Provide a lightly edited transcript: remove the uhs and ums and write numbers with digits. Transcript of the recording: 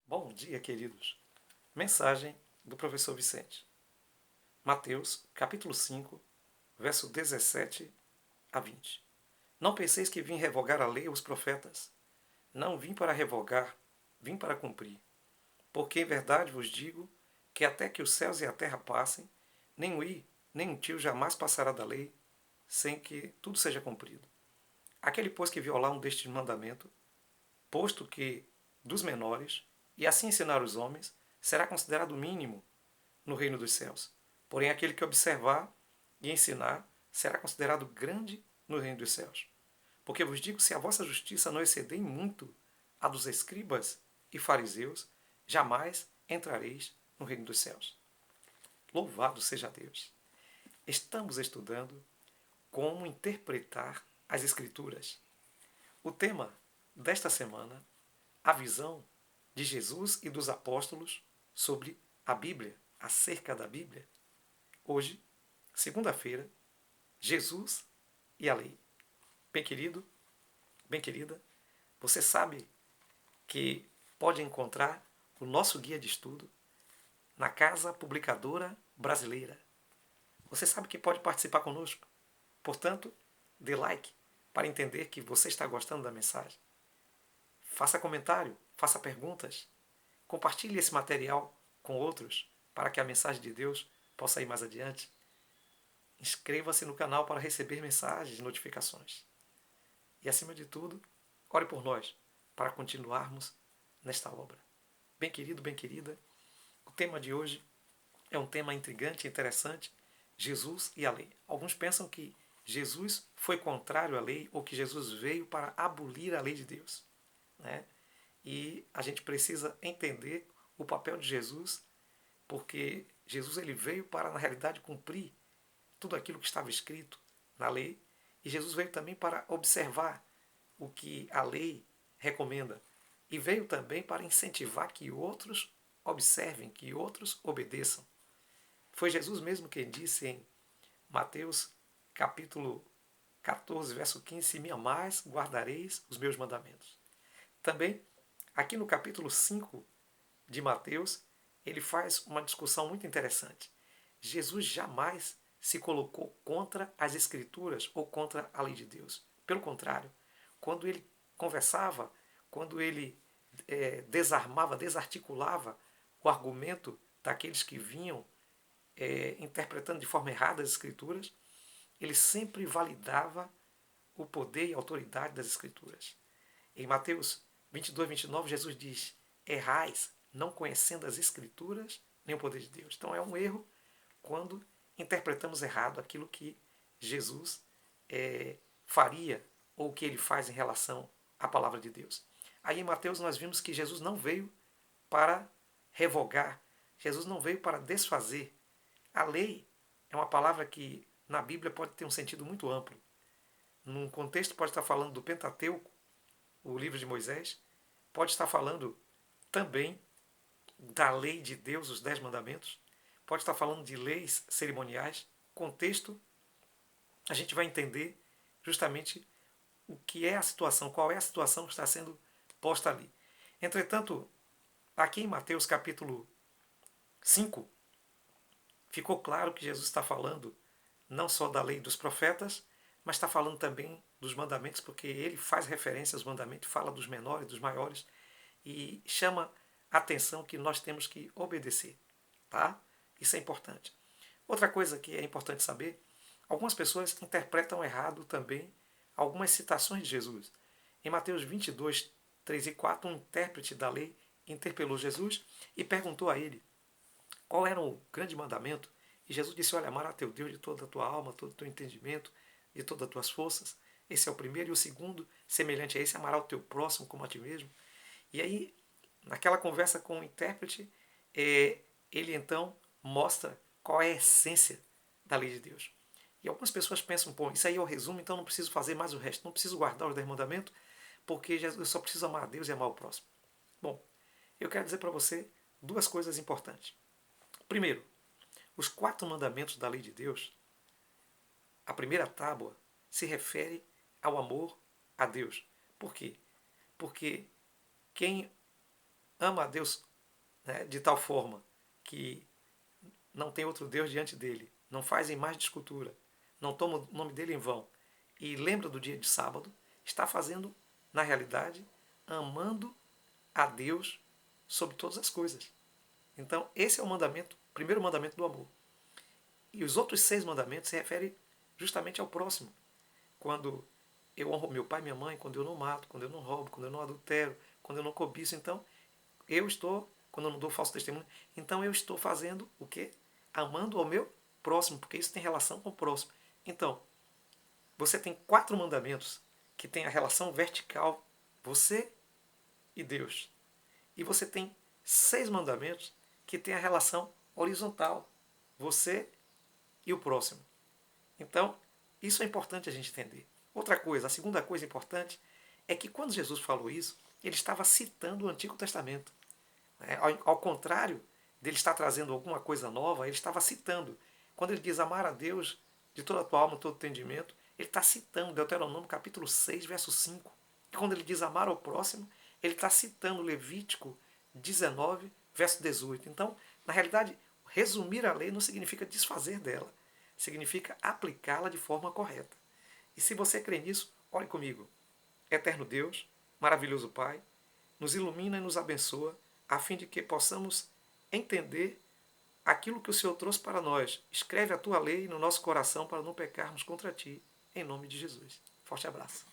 Bom dia, queridos. Mensagem do professor Vicente. Mateus, capítulo 5, verso 17 a 20. Não penseis que vim revogar a lei ou os profetas. Não vim para revogar, vim para cumprir. Porque em verdade vos digo que até que os céus e a terra passem, nem o i, nem um tio jamais passará da lei, sem que tudo seja cumprido. Aquele, pois, que violar um destes mandamentos, posto que dos menores, e assim ensinar os homens, será considerado mínimo no reino dos céus. Porém, aquele que observar e ensinar será considerado grande no reino dos céus. Porque vos digo, se a vossa justiça não exceder muito a dos escribas e fariseus, jamais entrareis no reino dos céus. Louvado seja Deus! Estamos estudando como interpretar as Escrituras. O tema desta semana, a visão de Jesus e dos apóstolos sobre a Bíblia, acerca da Bíblia. Hoje, segunda-feira, Jesus e a lei. Bem querido, bem querida, você sabe que pode encontrar o nosso guia de estudo na Casa Publicadora Brasileira. Você sabe que pode participar conosco. Portanto, dê like para entender que você está gostando da mensagem. Faça comentário, faça perguntas. Compartilhe esse material com outros para que a mensagem de Deus possa ir mais adiante. Inscreva-se no canal para receber mensagens e notificações. E, acima de tudo, ore por nós para continuarmos nesta obra. Bem querido, bem querida, o tema de hoje é um tema intrigante e interessante, Jesus e a lei. Alguns pensam que Jesus foi contrário à lei ou que Jesus veio para abolir a lei de Deus, né? E a gente precisa entender o papel de Jesus, porque Jesus ele veio para, na realidade, cumprir tudo aquilo que estava escrito na lei, e Jesus veio também para observar o que a lei recomenda, e veio também para incentivar que outros observem, que outros obedeçam. Foi Jesus mesmo quem disse em Mateus capítulo 14, verso 15, se me amais, guardareis os meus mandamentos. Também, aqui no capítulo 5 de Mateus, ele faz uma discussão muito interessante. Jesus jamais se colocou contra as Escrituras ou contra a lei de Deus. Pelo contrário, quando ele conversava, quando ele desarmava, desarticulava o argumento daqueles que vinham interpretando de forma errada as Escrituras, ele sempre validava o poder e a autoridade das Escrituras. Em Mateus 22, 29, Jesus diz: errais, não conhecendo as Escrituras nem o poder de Deus. Então é um erro quando interpretamos errado aquilo que Jesus faria ou o que ele faz em relação à palavra de Deus. Aí em Mateus nós vimos que Jesus não veio para revogar, Jesus não veio para desfazer. A lei é uma palavra que na Bíblia pode ter um sentido muito amplo. Num contexto pode estar falando do Pentateuco, o livro de Moisés, pode estar falando também da lei de Deus, os 10 mandamentos, pode estar falando de leis cerimoniais. Contexto, a gente vai entender justamente o que é a situação, qual é a situação que está sendo posta ali. Entretanto, aqui em Mateus capítulo 5, ficou claro que Jesus está falando não só da lei dos profetas, mas está falando também dos mandamentos, porque ele faz referência aos mandamentos, fala dos menores, dos maiores, e chama a atenção que nós temos que obedecer. Tá? Isso é importante. Outra coisa que é importante saber, algumas pessoas interpretam errado também algumas citações de Jesus. Em Mateus 22, 3 e 4, um intérprete da lei interpelou Jesus e perguntou a ele qual era o grande mandamento. E Jesus disse: olha, amar a teu Deus de toda a tua alma, todo o teu entendimento, de todas as tuas forças. Esse é o primeiro. E o segundo, semelhante a esse, amará o teu próximo como a ti mesmo. E aí, naquela conversa com o intérprete, ele então mostra qual é a essência da lei de Deus. E algumas pessoas pensam, pô, isso aí é o resumo, então não preciso fazer mais o resto, não preciso guardar os 10 mandamentos, porque eu só preciso amar a Deus e amar o próximo. Bom, eu quero dizer para você duas coisas importantes. Primeiro, os 4 mandamentos da lei de Deus, a primeira tábua, se refere ao amor a Deus. Por quê? Porque quem ama a Deus, né, de tal forma que não tem outro Deus diante dele, não faz imagem de escultura, não toma o nome dele em vão e lembra do dia de sábado, está fazendo, na realidade, amando a Deus sobre todas as coisas. Então, esse é o mandamento, o primeiro mandamento do amor. E os outros 6 mandamentos se referem justamente ao próximo. Quando eu honro meu pai e minha mãe, quando eu não mato, quando eu não roubo, quando eu não adultero, quando eu não cobiço, então eu estou, quando eu não dou falso testemunho, então eu estou fazendo o quê? Amando ao meu próximo, porque isso tem relação com o próximo. Então, você tem 4 mandamentos que têm a relação vertical, você e Deus. E você tem 6 mandamentos que têm a relação horizontal, você e o próximo. Então, isso é importante a gente entender. Outra coisa, a segunda coisa importante é que quando Jesus falou isso, ele estava citando o Antigo Testamento. Ao contrário dele estar trazendo alguma coisa nova, ele estava citando. Quando ele diz amar a Deus de toda a tua alma, todo o entendimento, ele está citando Deuteronômio capítulo 6, verso 5. E quando ele diz amar ao próximo, ele está citando Levítico 19, verso 18. Então, na realidade, resumir a lei não significa desfazer dela, significa aplicá-la de forma correta. E se você crê nisso, ore comigo. Eterno Deus, maravilhoso Pai, nos ilumina e nos abençoa, a fim de que possamos entender aquilo que o Senhor trouxe para nós. Escreve a tua lei no nosso coração para não pecarmos contra ti, em nome de Jesus. Forte abraço.